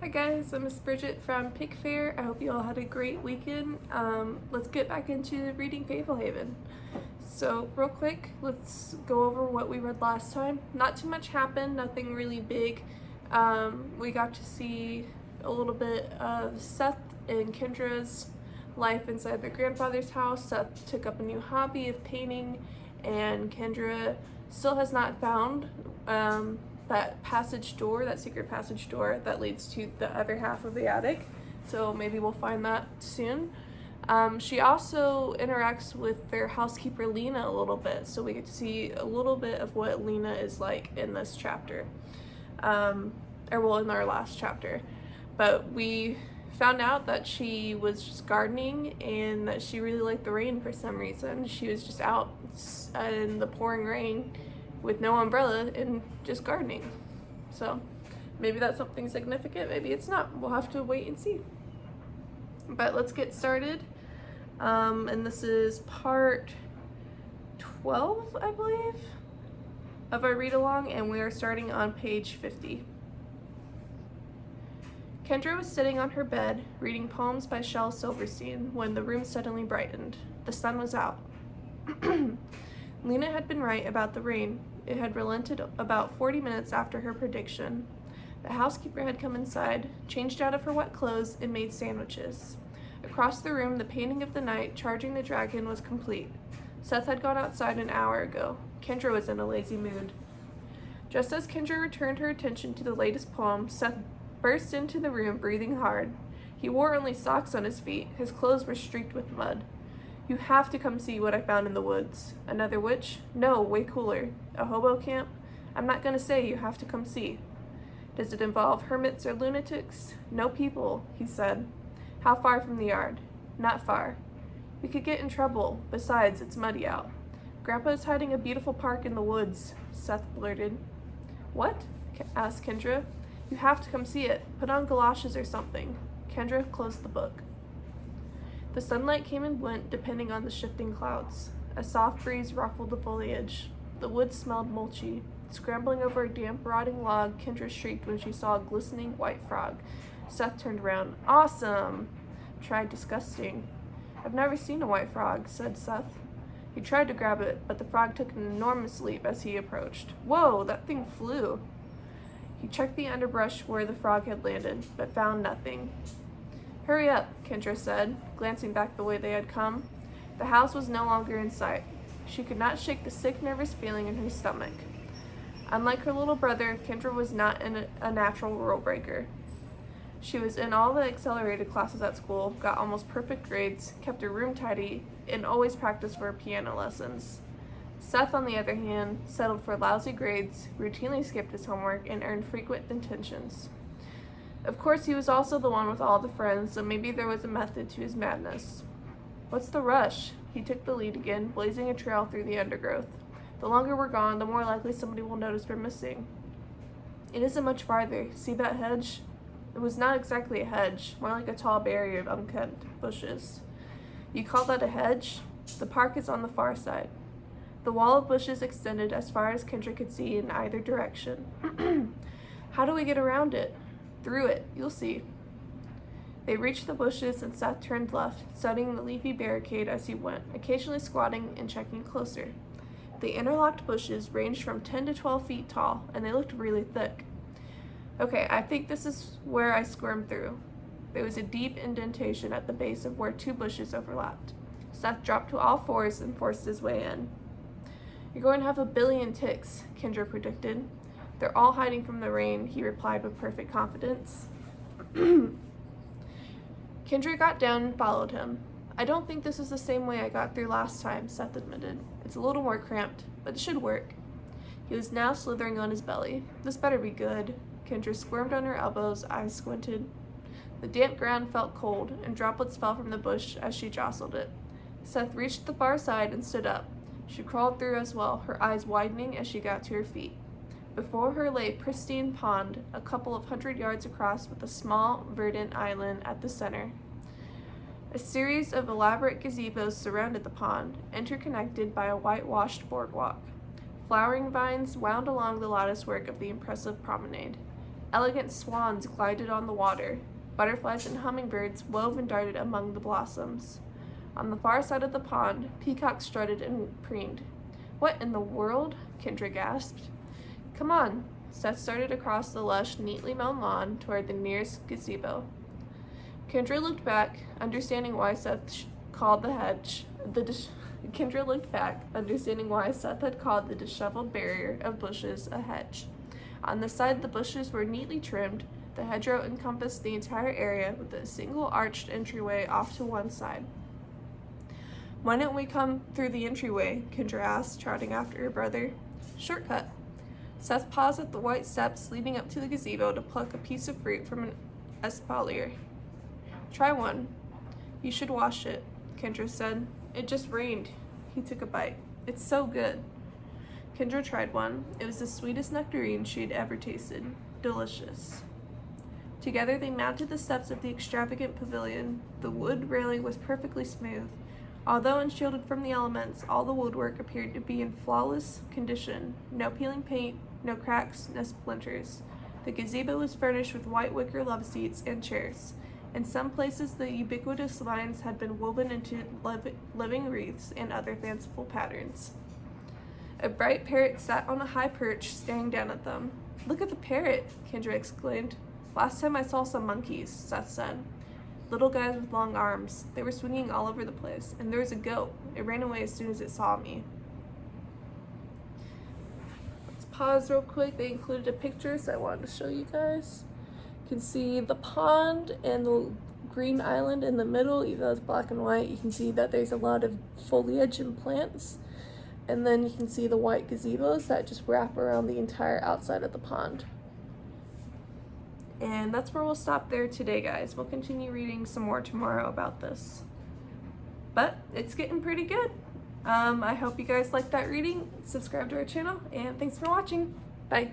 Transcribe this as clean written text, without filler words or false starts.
Hi guys, I'm Miss Bridget from Pig Fair. I hope you all had a great weekend. Let's get back into reading Fablehaven. So real quick, let's go over what we read last time. Not too much happened, nothing really big. We got to see a little bit of Seth and Kendra's life inside their grandfather's house. Seth took up a new hobby of painting, and Kendra still has not found that passage door, that secret passage door that leads to the other half of the attic. So maybe we'll find that soon. She also interacts with their housekeeper Lena a little bit, so we get to see a little bit of what Lena is like in this chapter, in our last chapter. But we found out that she was just gardening and that she really liked the rain for some reason. She was just out in the pouring rain with no umbrella and just gardening. So maybe that's something significant, maybe it's not. We'll have to wait and see. But let's get started. And this is part 12, I believe, of our read along, and we are starting on page 50. Kendra was sitting on her bed, reading poems by Shel Silverstein, when the room suddenly brightened. The sun was out. Lena had been right about the rain. It had relented about 40 minutes after her prediction. The housekeeper had come inside, changed out of her wet clothes, and made sandwiches. Across the room, the painting of the night, Charging the Dragon, was complete. Seth had gone outside an hour ago. Kendra was in a lazy mood. Just as Kendra returned her attention to the latest poem, Seth burst into the room, breathing hard. He wore only socks on his feet. His clothes were streaked with mud. "You have to come see what I found in the woods." "Another witch?" "No, way cooler." "A hobo camp?" "I'm not gonna say, you have to come see." "Does it involve hermits or lunatics?" "No people," he said. "How far from the yard?" "Not far." "We could get in trouble. Besides, it's muddy out." "Grandpa's hiding a beautiful park in the woods," Seth blurted. "What?" asked Kendra. "You have to come see it. Put on galoshes or something." Kendra closed the book. The sunlight came and went, depending on the shifting clouds. A soft breeze ruffled the foliage. The woods smelled mulchy. Scrambling over a damp, rotting log, Kendra shrieked when she saw a glistening white frog. Seth turned around. "Awesome!" "Tried disgusting." "I've never seen a white frog," said Seth. He tried to grab it, but the frog took an enormous leap as he approached. "Whoa, that thing flew!" He checked the underbrush where the frog had landed, but found nothing. "Hurry up," Kendra said, glancing back the way they had come. The house was no longer in sight. She could not shake the sick, nervous feeling in her stomach. Unlike her little brother, Kendra was not a natural rule breaker. She was in all the accelerated classes at school, got almost perfect grades, kept her room tidy, and always practiced for her piano lessons. Seth, on the other hand, settled for lousy grades, routinely skipped his homework, and earned frequent detentions. Of course, he was also the one with all the friends, so maybe there was a method to his madness. "What's the rush?" He took the lead again, blazing a trail through the undergrowth. "The longer we're gone, the more likely somebody will notice we're missing." "It isn't much farther. See that hedge?" It was not exactly a hedge, more like a tall barrier of unkempt bushes. "You call that a hedge?" "The park is on the far side." The wall of bushes extended as far as Kendra could see in either direction. "How do we get around it?" "Through it. You'll see." They reached the bushes and Seth turned left, studying the leafy barricade as he went, occasionally squatting and checking closer. The interlocked bushes ranged from 10 to 12 feet tall, and they looked really thick. "Okay, I think this is where I squirmed through." There was a deep indentation at the base of where two bushes overlapped. Seth dropped to all fours and forced his way in. "You're going to have a billion ticks," Kendra predicted. "They're all hiding from the rain," he replied with perfect confidence. Kendra got down and followed him. "I don't think this is the same way I got through last time," Seth admitted. "It's a little more cramped, but it should work." He was now slithering on his belly. "This better be good." Kendra squirmed on her elbows, eyes squinted. The damp ground felt cold, and droplets fell from the bush as she jostled it. Seth reached the far side and stood up. She crawled through as well, her eyes widening as she got to her feet. Before her lay pristine pond, a couple of 100 yards across with a small, verdant island at the center. A series of elaborate gazebos surrounded the pond, interconnected by a whitewashed boardwalk. Flowering vines wound along the latticework of the impressive promenade. Elegant swans glided on the water. Butterflies and hummingbirds wove and darted among the blossoms. On the far side of the pond, peacocks strutted and preened. What in the world? Kendra gasped. Come on. Seth started across the lush, neatly mown lawn toward the nearest gazebo. Kendra looked back, understanding why Seth called the hedge. Kendra looked back, understanding why Seth had called the disheveled barrier of bushes a hedge. On the side the bushes were neatly trimmed. The hedgerow encompassed the entire area with a single arched entryway off to one side. Why don't we come through the entryway? Kendra asked, trotting after her brother. Shortcut. Seth paused at the white steps leading up to the gazebo to pluck a piece of fruit from an espalier. Try one. You should wash it, Kendra said. It just rained. He took a bite. It's so good. Kendra tried one. It was the sweetest nectarine she had ever tasted. Delicious. Together they mounted the steps of the extravagant pavilion. The wood railing was perfectly smooth. Although unshielded from the elements, all the woodwork appeared to be in flawless condition. No peeling paint, no cracks, no splinters. The gazebo was furnished with white wicker love seats and chairs. In some places, the ubiquitous vines had been woven into living wreaths and other fanciful patterns. A bright parrot sat on a high perch, staring down at them. Look at the parrot, Kendra exclaimed. Last time I saw some monkeys, Seth said. Little guys with long arms. They were swinging all over the place. And there was a goat. It ran away as soon as it saw me. Let's pause real quick. They included a picture, so I wanted to show you guys. You can see the pond and the green island in the middle. Even though it's black and white, you can see that there's a lot of foliage and plants. And then you can see the white gazebos that just wrap around the entire outside of the pond. And that's where we'll stop there today, guys. We'll continue reading some more tomorrow about this. But it's getting pretty good. I hope you guys liked that reading. Subscribe to our channel, and thanks for watching. Bye.